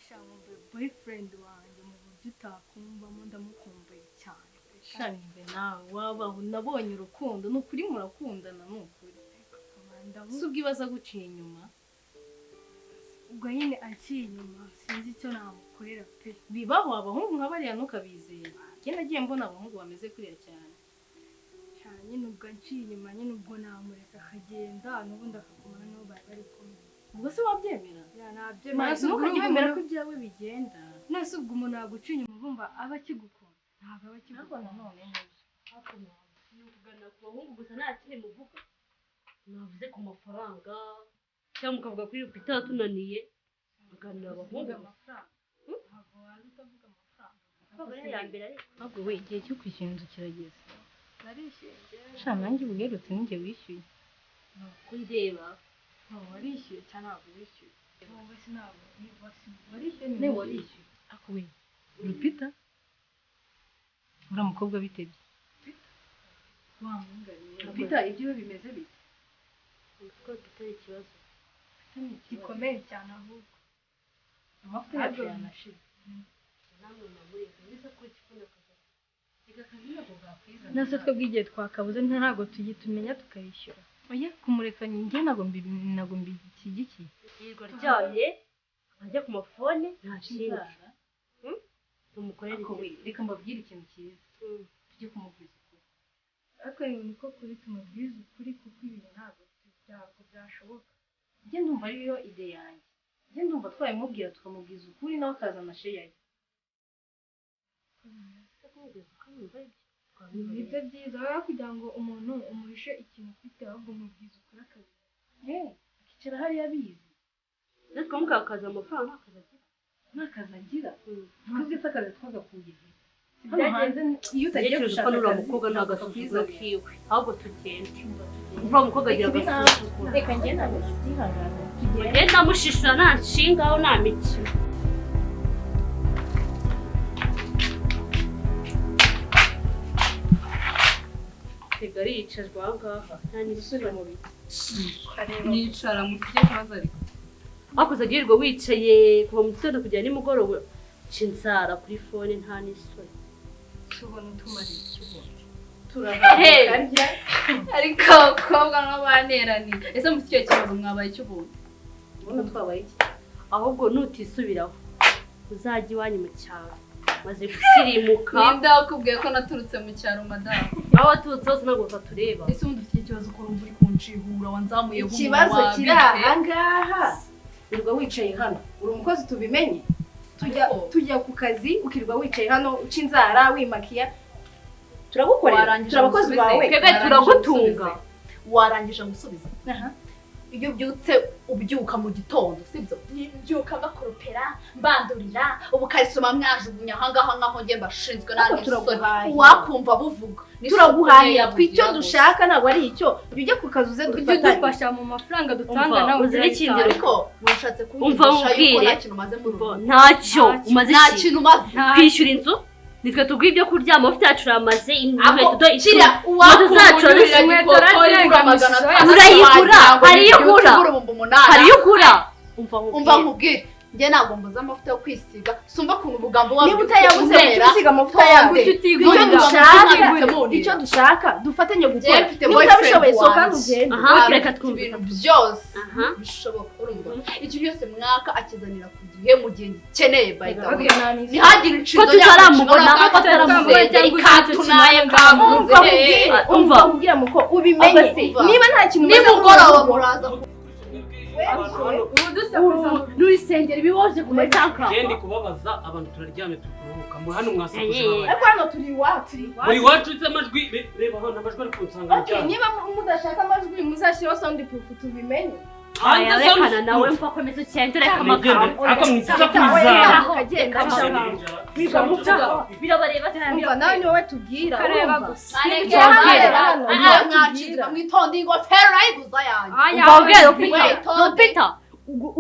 shambe boyfriend wanjye mu buryo utakumvamo ndamukumbuye cyane shambe nawe wabaho nabonye urukundo nukuri murakundana nukuri si ubwibaza guciye inyuma ubwo nyine aciye inyuma sinzi icyo namukorera pe bibaho abahungu nka bariya ntukabizera njye nagiye mbona abahungu bameze kuriya cyane cyane nyine ubwo aciye inyuma nyine ubwo namureka akagenda n'ubundi akagumana n'uwo bari kumwe ubwo se wabyemera nabyemera ntukajye ko ibyawe bigenda nase ubwo umuntu yaguciye inyuma urumva aba akigukunda ntabwo aba akigukunda nanone hakuno ni ukugana ku bahungu gusa nta kindi muvuga mwavuze ku mafaranga cyangwa mukavuga kuri RUPITA tunaniye muganira abahungu amafaranga ntabwo waza utavuga amafaranga amafaranga ya mbere ariko ntabwo we igihe cyo kwishyura inzu kirageze narishyuye sha nanjye ubuherutse ninjye wishyuye kundeba ntabwo warishyuye cyangwa ntabwo wishyuye wowe sinabwo warishyuye ne warishyuye ako we RUPITA uriya mukobwa bitebye wamungariye RUPITA ibyo bimeze bite ko bitari ikibazo gikomeye cyane ahubwo amavuta yacu yanashize namwe mwamureka mbese ko ikikunda kaza igakamira ntabwo bwakwizana nase twebwe igihe twakabuze ntabwo tugitumenya tukayishyura oya kumureka njye ntabwo mbishyigikiye yirirwa aryamye ajya ku mafone nta kindi umukorera ariko we reka mbabwire ikintu cyiza tujye kumubwiza ukuri ariko niko kuri tumubwiza ukuri kuko ibintu ntabwo byashoboka njye ndumva ariyo ide yanjye njye ndumva twabimubwira tukamubwiza ukuri nawe akazana sheya ye nibyo byiza rero kugira ngo umuntu umuhishe ikintu ufite ahubwo umubwiza ukuri akazi akicara hariya abizi natwe mukakaza amafaranga ntakazi agira twebwe se akazi twagakuye hano hanze iyo utagiye gushaka akazi uriya mukobwa nta gasuzuguro kiwe ahubwo tugende uriya mukobwa agira agasuzuguro reka njye ntabwo tubyihangana tugende ndamushishura nta nshingaho nta mikino Tegari yicajwe aha ngaha nta n'isura mu biti nicara mu tujye kubaza ariko hakuze agirirwa wicaye kuva mu gitondo kugera nimugoroba inzara kuri fone nta n'isura tubona tumara ikibuno turaharya ariko abakobwa nk'abaneraniye ese mu kiyo kibazo mwabaye icy'ubuntu ubona twabaye iki ahubwo nutisubiraho uzajya iwanyu mu cyaro maze gusirimuka ninde wakubwiye ko naturutse mu cyaro madamu aho waturutse hose ntabwo batureba ese ubundi ufite ikibazo ko urumva uri kunshihura wanzamuye ikibazo kiri aha ngaha wirirwa wicaye hano uri umukozi tubimenye tujya ku kazi ukirirwa wicaye hano uca inzara wimakiya turagukorera turi abakozi bawe twebwe turagutunga warangije gusubiza iyo ubyutse ubyuka mu gitondo sibyo mbyuka ngakoropera mbandurira ubu karisoma mwajugunya ahangaha nkaho njye mbashinzwe n'isoni wakumva buvuga turaguhaye twicyo dushaka ntabwo ari icyo ujye ku kazi uze ujye dufasha mu mafaranga dutanga nawe uzira ikindi ariko washatse umva kumbwira mubwire yuko nta kintu umaze mu rugo ntacyo umaze nta kintu umaze kwishyura inzu nitwe tuguha ibyo kurya amavuta yacu uramaze inkweto kiriya uwakumurira inkweto igura magana atanu urayigura hariyo ugura hariyo ugura umva nkubwire njye ntabwo mbuze amavuta yo kwisiga sumva ukuntu ubugambo wabyo niba utayabuze usiga amavuta yawe icyo dushaka dufatanye gukora niba utabishoboye sohoka ntugende reka twumve ibintu byose bishoboka urumva icyo cyose mwaka akizanira ku gihe mu gihe gikeneye by the way ntihagire inshizo tutaramubona ko tutaramubona ikatu naye kamuze umva ubwira muko ubimenye niba nta kintu nimugoroba muraza n'urusengero ibiboze ku mataka genda kubabaza abantu turaryamye tukuruhuka mu hano mwasakuje ariko hano turi iwacu muri wacu ufite amajwi reba hano amajwi ari kunsanga niba mudashaka amajwi muzashyiraho sound proof tubimenye yerekana nawe mfa komeza ucyende reka amagambo ariko mwiza kwiza birabareba umva nawe ni wowe tubwira kareba gusa mwacika mwitonde ingofero nayiguza yanjye ubabwira RUPITA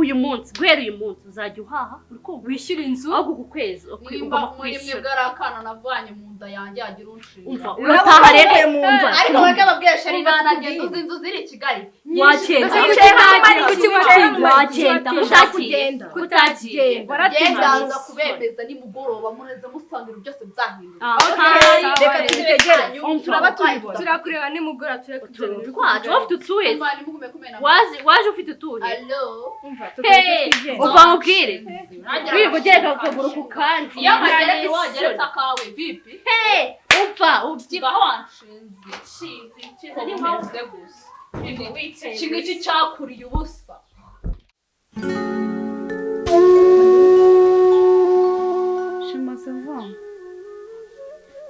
uyu munsi guhera uyu munsi uzajya uhaha wishyura inzu ahubwo ku kwezi nimba muri mwe bwarakana navanye mu nda yanjye yagira unshinga umva urataha rero mu mva ariko mwebwe ababwira sheri banagenda uzi inzu ziri i Kigali wagenda genda kubemeza nimugoroba mureze musanga ibintu byose byahindutse reka tubitegere turakureba nimugoroba turekujyanira twaje bafite utuhe waje ufite utuhe uva mubwire wirirwa ugereka akaguru ku kandi iyo kageretse wageretse akawe vipi upfa ubyigaho wanshinze nshinze nimeze gusa iki cyakuriye ubusa Shimaze mva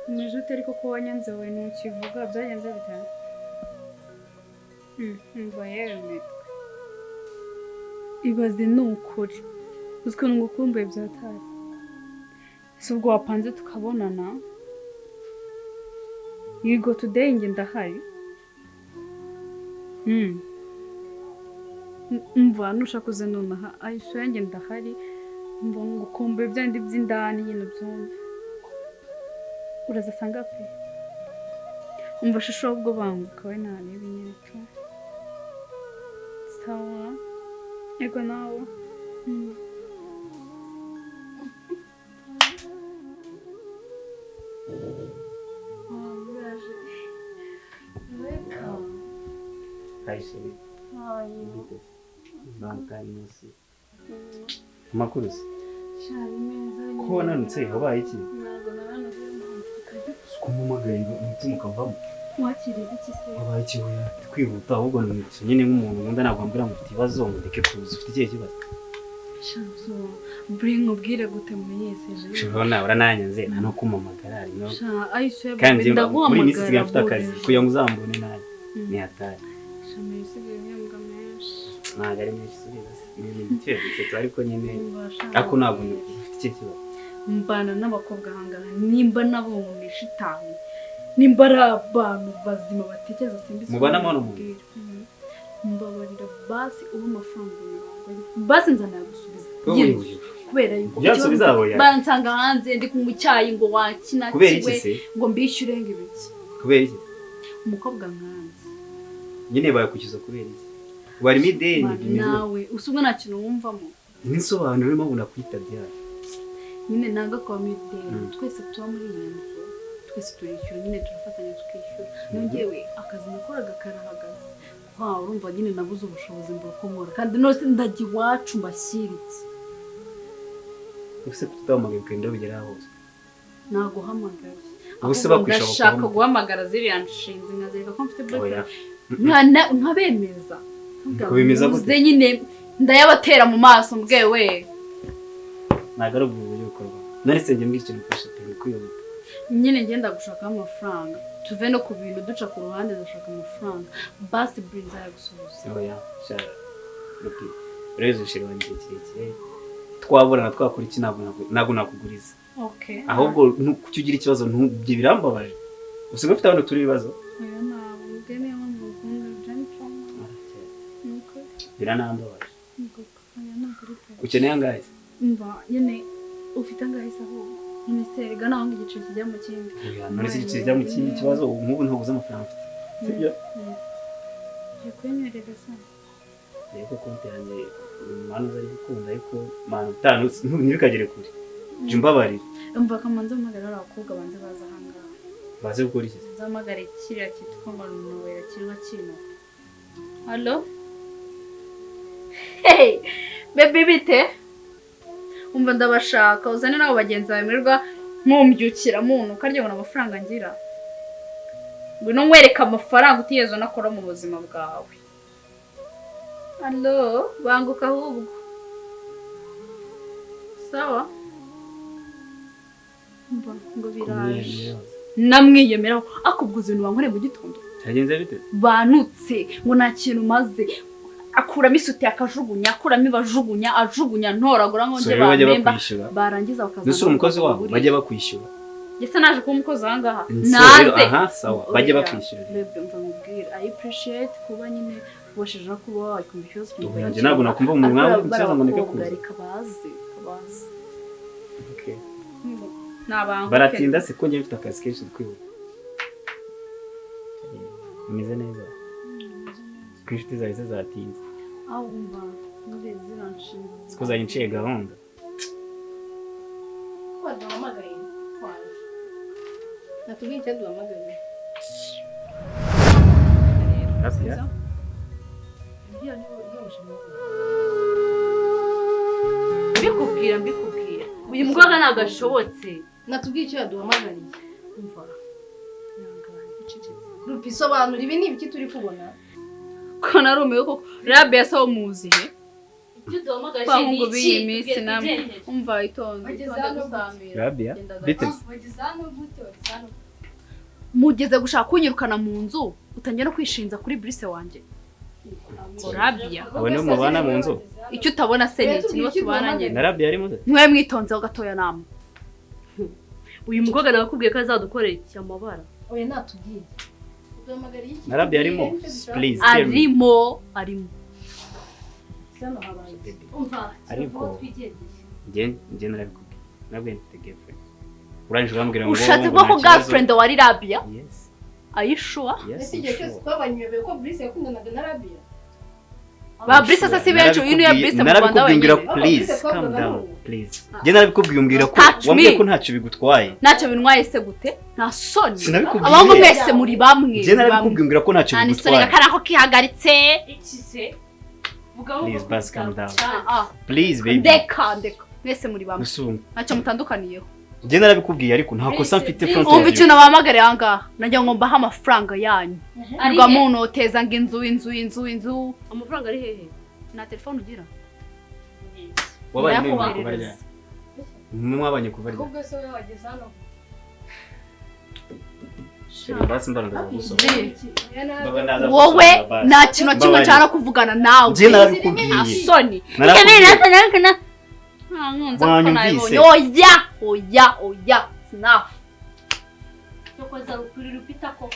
umeze ute ariko ko wanyanze wowe ntukivuga byagenze bite mva yewe mitwe ibaze ni ukuri uzi ukuntu ngukumbuye byatazi si ubwo wapanze tukabonana yigo today njye ndahari mva nushaka uze nonaha ayisho yanjye ndahari mva ngukumbuye byandi by'indani nyine byumva uraza sanga pe umva shusho ubwo banguka we nareba nyine tu sawa ego nawe Hi, Sherry. How are you? Long time no see. Amakuru se? Shari meza. Ko wananutse wabaye iki? Ntabwo naranutse Kumumagaye umutima ukavamo. wakiriza iki se? Wabaye iki hoya? Kwihuta ahubwo nutse nyine nk'umuntu nkunda ntabwo ambwira ngo ufite ibibazo ngo ndeke kuza ufite ikihe kibazo? Shanzo, bring ubwire gute munyeseje. Shobora urananyanze nta no kumamagara no. Sha ayisho Kandi ndaguhamagara. muri minsi sigaye mfite akazi kugira ngo uzambone nawe. Ni hatari. Shamiri sigaye nyambwa menshi. Ntabwo ari menshi subiza. Ni igitekerezo ariko nyine ariko ntabwo ufite ikihe kibazo. Mbana n'abakobwa hangana nimba nabo mu shitani. Nimba ari abantu bazima batekereza simbi. Mubana mwana mu. Mbabarira basi ubu amafaranga basi nzana gusubiza. Kubera yuko byasubiza abo ya. Bansanga hanze ndi kunywa icyayi ngo wakina kiwe ngo mbishyure ngibiki. Kubera iki? Umukobwa nkanze. Nyine bayakukiza kubera iki? Wari mideni bimeze. Nawe usubwa nta kintu wumvamo. Nisobanuro urimo unakwita byari. Nyine nanga kwa mideni twese tuba muri iyi nzu. Twese turishyura nyine turafatanya tukishyura. Nongewe akazi nakoraga karahagaze. Urumva nyine nabuze ubushobozi mbukomora kandi nose ndajya iwacu mbashyiritse. Ufise kututahamagaye ukenda bigera hose. Nago hamagaye. Ubuse bakwishoboka. Ndashaka guhamagara ziriya nshinzi nkazereka ko mfite boyfriend. Nkabemeza. Kubimeza gute? Nyine ndayabatera mu maso mbwewe. Nagara ubuye ukorwa. Narise nge mbwira ikintu fasha turi kwiyoboka. Nyine ngenda gushaka amafaranga. Tuve no ku bintu duca ku ruhande ndashaka amafaranga. Basi brinza yagusubiza. Oya, shara. Rupi. Rezo shiri wanje kirekire. Twaburana twakora iki ntabwo nakuguriza. Okay. Ahubwo kucyugira ikibazo ntubye birambabaje. Usiga ufite abantu turi ibibazo? Oya nabo ngene y'abantu bakunda byanditswe. Nuko biranambabaje. nuko oya nakurite. Ukeneye angahe? Mva nyene ufite angahe saho? Ministeri gana wangu igice kijya mu kindi. Oya none se igice kijya mu kindi kibazo nk'ubu ntabuze amafaranga mfite. Sibyo? Je kwemerera sa. Yego konti yanjye manu zari gukunda ariko manu tanu ntibikagere kure. Jumbabarira. Umva kamanza amagara abakobwa banze baza hanga. Baze gukora iki? Zamagare kiriya kitwa ngo nowera kirwa kino. Hello? Hey, baby bite? Umva ndabashaka uzane nabo bagenzi bamirwa nkumbyukira muntu karyo ngo amafaranga ngira. Ngwino nkwereka amafaranga utiyezo nakora mu buzima bwawe. Hello, banguka ahubwo. Sawa? Mba ngo biraje. Namwiyemeraho akubwuza ibintu bankore mu gitondo. Cyagenze bite? Banutse ngo nta kintu maze. Akuramo isuti akajugunya, akuramo ibajugunya, ajugunya ntoragura ngo nje bamemba. Barangiza bakaza. Nusura umukozi wabo bajye bakwishyura. Gese naje kuba umukozi ahangaha. Naze. Aha sawa bajye bakwishyura. Bebe mva mubwira I appreciate kuba nyine ubashije no kuba wakumva ikibazo njye ntabwo nakumva mu mwanya ikibazo ngo ndeke kuza reka baze okay nabangu baratinda se ko njye mfite akazi kenshi kwihuta umeze neza ko inshuti zawe zatinze aho umva muri ziranshinze siko zayinciye gahunda waduhamagaye twaje natubwiye icyo duhamagaye Gracias. mbikubwira uyu mukobwa ntabwo ashobotse natubwiye icyo yaduhamagariye umva rupi sobanura ibi ni ibiki turi kubona ko narumiwe koko rabe yasaho muzihe icyo duhamagaje bahungu ni b'iyi iki minsi namwe umva itonde Rabia biteze mugeze gushaka kunyirukana mu nzu utangira no kwishinza kuri brise wanjye Rabia abo nibo mubana mu nzu icyo utabona se ni iki nibo tubananye na Rabia ari muze mwe mwitonzeho gatoya namwe uyu mukobwa nabakubwiye ko azadukorera iki amabara oya natubwiye duhamagariye iki na Rabia arimo please tell me arimo sano habaye umva ariko twigendeye njye narabikubwiye nabwo mfite girlfriend urangije urambwira ngo ushatse kuba ko girlfriend wari Rabia yes ayishua ese igihe cyose twabanyobeye ko Brice yakundanaga na Rabia ba brise se si benshi uyu niyo brise mu Rwanda wenyine please calm down please njye narabikubwiye umbwira ko wambwiye ko ntacyo bigutwaye ntacyo binwaye se gute nta soni Sinabikubwiye. abahungu mwese muri bamwe njye narabikubwiye umbwira ko ntacyo nta nisoni bigutwaye gakana ko kihagaritse iki se please bas calm down ah please baby ndeka mwese muri bamwe musungu ntacyo mutandukaniyeho njye narabikubwiye ariko nta kosa mfite front umva ikintu bahamagariye aha ngaha nagira ngo mbahe amafaranga yanyu rwa munoteza ngo inzu amafaranga ari hehe nta telefone ugira wabaye ndayakubaririza. mwabanye kuva rya ahubwo se wowe wageze hano basi mbaraga gusoma wowe nta kintu na kimwe nshaka kuvugana nawe njye narabikubwiye nta soni narakubwiye Wanyumvise? oya sinafu cyokoza kuri RUPITA ko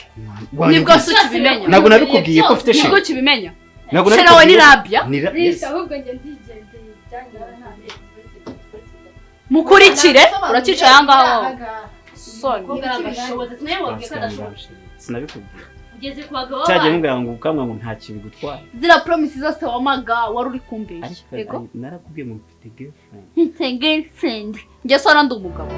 nibwo se ukibimenya ntabwo nabikubwiye ko mfite nibwo shit ukibimenya ntabwo shira we ni Rabia Brice ahubwo njye ndigendeye ibyanjye mukurikire uracicaye aha ngaho soni sinabikubwiye ugeze ku bagabo cyagiye mubwira ngo ukamwa ngo ntacyo bigutwaye zira promise zose wamaga wari uri kumbeshya yego narakubwiye ngo mfite girlfriend mfite girlfriend njye sora ndi umugabo